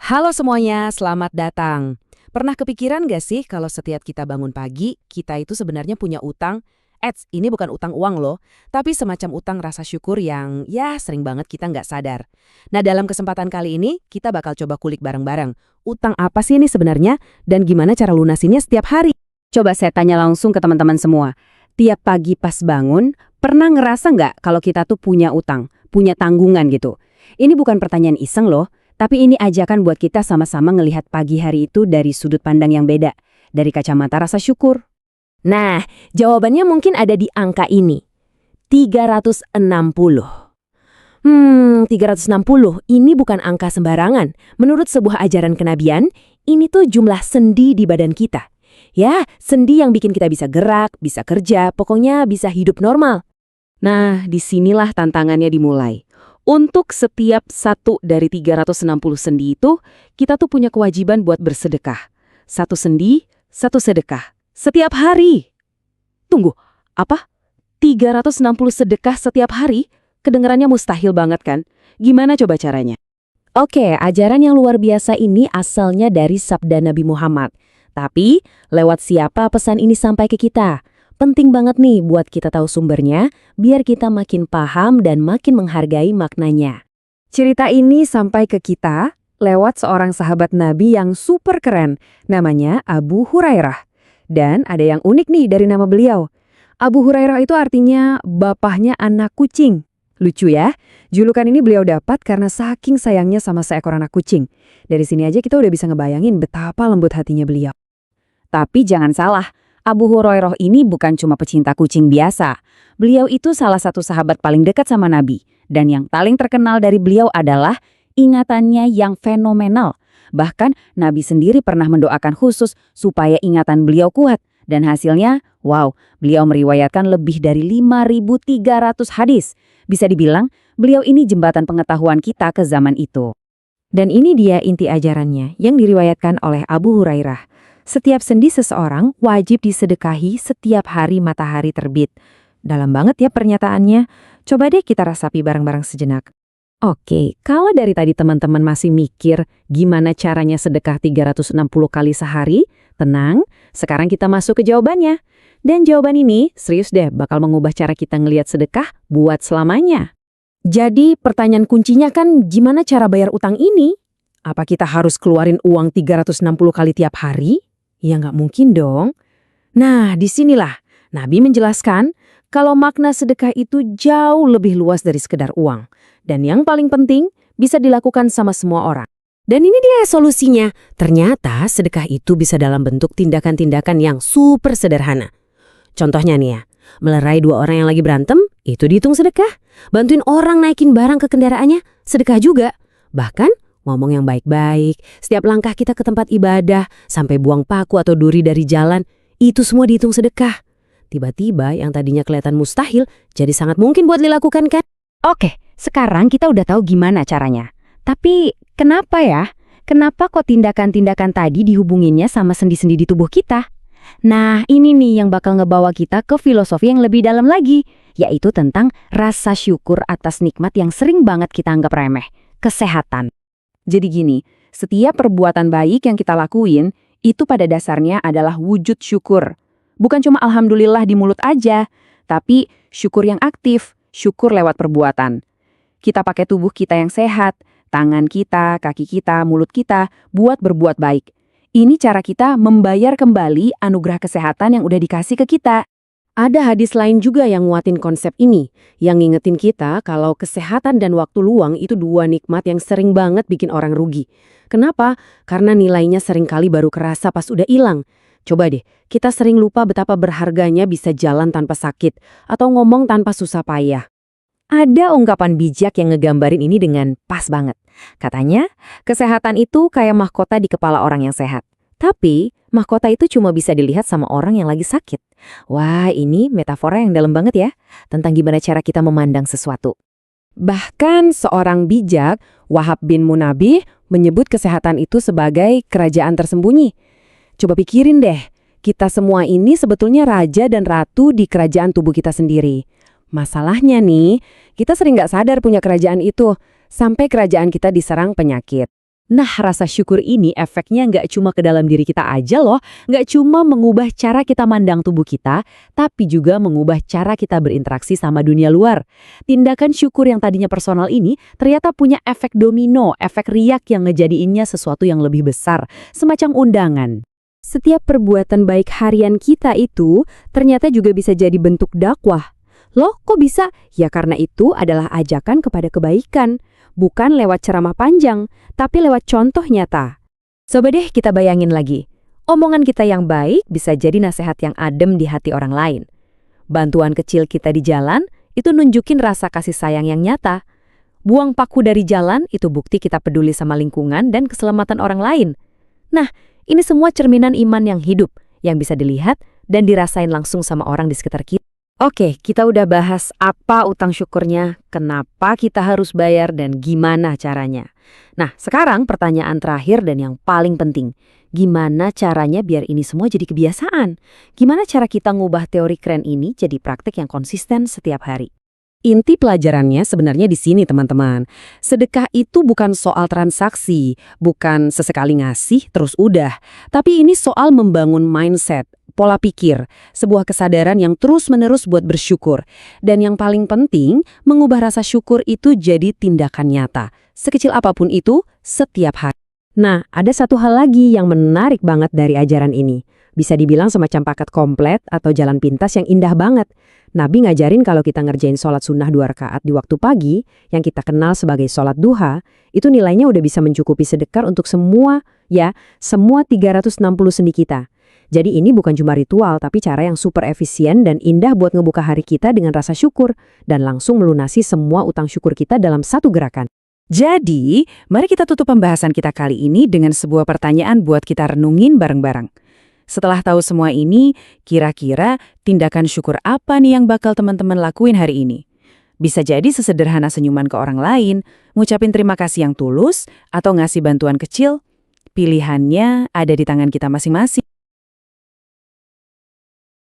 Halo semuanya, selamat datang. Pernah kepikiran gak sih kalau setiap kita bangun pagi, kita itu sebenarnya punya utang? Ini bukan utang uang loh, tapi semacam utang rasa syukur yang ya sering banget kita nggak sadar. Nah dalam kesempatan kali ini, kita bakal coba kulik bareng-bareng. Utang apa sih ini sebenarnya, dan gimana cara lunasinnya setiap hari? Coba saya tanya langsung ke teman-teman semua. Tiap pagi pas bangun, pernah ngerasa nggak kalau kita tuh punya utang, punya tanggungan gitu? Ini bukan pertanyaan iseng loh, tapi ini ajakan buat kita sama-sama ngelihat pagi hari itu dari sudut pandang yang beda, dari kacamata rasa syukur. Nah, jawabannya mungkin ada di angka ini. 360. 360 ini bukan angka sembarangan. Menurut sebuah ajaran kenabian, ini tuh jumlah sendi di badan kita. Ya, sendi yang bikin kita bisa gerak, bisa kerja, pokoknya bisa hidup normal. Nah, disinilah tantangannya dimulai. Untuk setiap satu dari 360 sendi itu, kita tuh punya kewajiban buat bersedekah. Satu sendi, satu sedekah. Setiap hari. Tunggu, apa? 360 sedekah setiap hari? Kedengarannya mustahil banget kan? Gimana coba caranya? Oke, ajaran yang luar biasa ini asalnya dari sabda Nabi Muhammad. Tapi, lewat siapa pesan ini sampai ke kita? Penting banget nih buat kita tahu sumbernya, biar kita makin paham dan makin menghargai maknanya. Cerita ini sampai ke kita lewat seorang sahabat Nabi yang super keren, namanya Abu Hurairah. Dan ada yang unik nih dari nama beliau. Abu Hurairah itu artinya bapaknya anak kucing. Lucu ya, julukan ini beliau dapat karena saking sayangnya sama seekor anak kucing. Dari sini aja kita udah bisa ngebayangin betapa lembut hatinya beliau. Tapi jangan salah, Abu Hurairah ini bukan cuma pecinta kucing biasa. Beliau itu salah satu sahabat paling dekat sama Nabi. Dan yang paling terkenal dari beliau adalah ingatannya yang fenomenal. Bahkan Nabi sendiri pernah mendoakan khusus supaya ingatan beliau kuat. Dan hasilnya, wow, beliau meriwayatkan lebih dari 5.300 hadis. Bisa dibilang, beliau ini jembatan pengetahuan kita ke zaman itu. Dan ini dia inti ajarannya yang diriwayatkan oleh Abu Hurairah. Setiap sendi seseorang wajib disedekahi setiap hari matahari terbit. Dalam banget ya pernyataannya. Coba deh kita rasapi bareng-bareng sejenak. Oke, kalau dari tadi teman-teman masih mikir gimana caranya sedekah 360 kali sehari, tenang, sekarang kita masuk ke jawabannya. Dan jawaban ini, serius deh, bakal mengubah cara kita ngelihat sedekah buat selamanya. Jadi pertanyaan kuncinya kan gimana cara bayar utang ini? Apa kita harus keluarin uang 360 kali tiap hari? Ya nggak mungkin dong. Nah, disinilah Nabi menjelaskan kalau makna sedekah itu jauh lebih luas dari sekedar uang. Dan yang paling penting, bisa dilakukan sama semua orang. Dan ini dia solusinya. Ternyata sedekah itu bisa dalam bentuk tindakan-tindakan yang super sederhana. Contohnya nih ya, melerai dua orang yang lagi berantem, itu dihitung sedekah. Bantuin orang naikin barang ke kendaraannya, sedekah juga. Bahkan, ngomong yang baik-baik, setiap langkah kita ke tempat ibadah, sampai buang paku atau duri dari jalan, itu semua dihitung sedekah. Tiba-tiba yang tadinya kelihatan mustahil, jadi sangat mungkin buat dilakukan kan? Oke, sekarang kita udah tahu gimana caranya. Tapi kenapa ya? Kenapa kok tindakan-tindakan tadi dihubunginnya sama sendi-sendi di tubuh kita? Nah, ini nih yang bakal ngebawa kita ke filosofi yang lebih dalam lagi, yaitu tentang rasa syukur atas nikmat yang sering banget kita anggap remeh, kesehatan. Jadi gini, setiap perbuatan baik yang kita lakuin, itu pada dasarnya adalah wujud syukur. Bukan cuma alhamdulillah di mulut aja, tapi syukur yang aktif, syukur lewat perbuatan. Kita pakai tubuh kita yang sehat, tangan kita, kaki kita, mulut kita, buat berbuat baik. Ini cara kita membayar kembali anugerah kesehatan yang udah dikasih ke kita. Ada hadis lain juga yang nguatin konsep ini, yang ngingetin kita kalau kesehatan dan waktu luang itu dua nikmat yang sering banget bikin orang rugi. Kenapa? Karena nilainya sering kali baru kerasa pas udah hilang. Coba deh, kita sering lupa betapa berharganya bisa jalan tanpa sakit, atau ngomong tanpa susah payah. Ada ungkapan bijak yang ngegambarin ini dengan pas banget. Katanya, kesehatan itu kayak mahkota di kepala orang yang sehat. Tapi, mahkota itu cuma bisa dilihat sama orang yang lagi sakit. Wah, ini metafora yang dalam banget ya, tentang gimana cara kita memandang sesuatu. Bahkan seorang bijak, Wahab bin Munabih, menyebut kesehatan itu sebagai kerajaan tersembunyi. Coba pikirin deh, kita semua ini sebetulnya raja dan ratu di kerajaan tubuh kita sendiri. Masalahnya nih, kita sering nggak sadar punya kerajaan itu, sampai kerajaan kita diserang penyakit. Nah, rasa syukur ini efeknya nggak cuma ke dalam diri kita aja loh, nggak cuma mengubah cara kita mandang tubuh kita, tapi juga mengubah cara kita berinteraksi sama dunia luar. Tindakan syukur yang tadinya personal ini ternyata punya efek domino, efek riak yang ngejadiinnya sesuatu yang lebih besar, semacam undangan. Setiap perbuatan baik harian kita itu ternyata juga bisa jadi bentuk dakwah. Loh, kok bisa? Ya karena itu adalah ajakan kepada kebaikan. Bukan lewat ceramah panjang, tapi lewat contoh nyata. Coba deh kita bayangin lagi. Omongan kita yang baik bisa jadi nasihat yang adem di hati orang lain. Bantuan kecil kita di jalan, itu nunjukin rasa kasih sayang yang nyata. Buang paku dari jalan, itu bukti kita peduli sama lingkungan dan keselamatan orang lain. Nah, ini semua cerminan iman yang hidup, yang bisa dilihat dan dirasain langsung sama orang di sekitar kita. Oke, kita udah bahas apa utang syukurnya, kenapa kita harus bayar, dan gimana caranya. Nah, sekarang pertanyaan terakhir dan yang paling penting. Gimana caranya biar ini semua jadi kebiasaan? Gimana cara kita ngubah teori keren ini jadi praktik yang konsisten setiap hari? Inti pelajarannya sebenarnya di sini, teman-teman. Sedekah itu bukan soal transaksi, bukan sesekali ngasih terus udah. Tapi ini soal membangun mindset, pola pikir, sebuah kesadaran yang terus-menerus buat bersyukur. Dan yang paling penting, mengubah rasa syukur itu jadi tindakan nyata. Sekecil apapun itu, setiap hari. Nah, ada satu hal lagi yang menarik banget dari ajaran ini. Bisa dibilang semacam paket komplet atau jalan pintas yang indah banget. Nabi ngajarin kalau kita ngerjain sholat sunnah 2 rakaat di waktu pagi, yang kita kenal sebagai sholat duha, itu nilainya udah bisa mencukupi sedekah untuk semua 360 sendi kita. Jadi ini bukan cuma ritual, tapi cara yang super efisien dan indah buat ngebuka hari kita dengan rasa syukur, dan langsung melunasi semua utang syukur kita dalam satu gerakan. Jadi, mari kita tutup pembahasan kita kali ini dengan sebuah pertanyaan buat kita renungin bareng-bareng. Setelah tahu semua ini, kira-kira tindakan syukur apa nih yang bakal teman-teman lakuin hari ini? Bisa jadi sesederhana senyuman ke orang lain, ngucapin terima kasih yang tulus, atau ngasih bantuan kecil. Pilihannya ada di tangan kita masing-masing.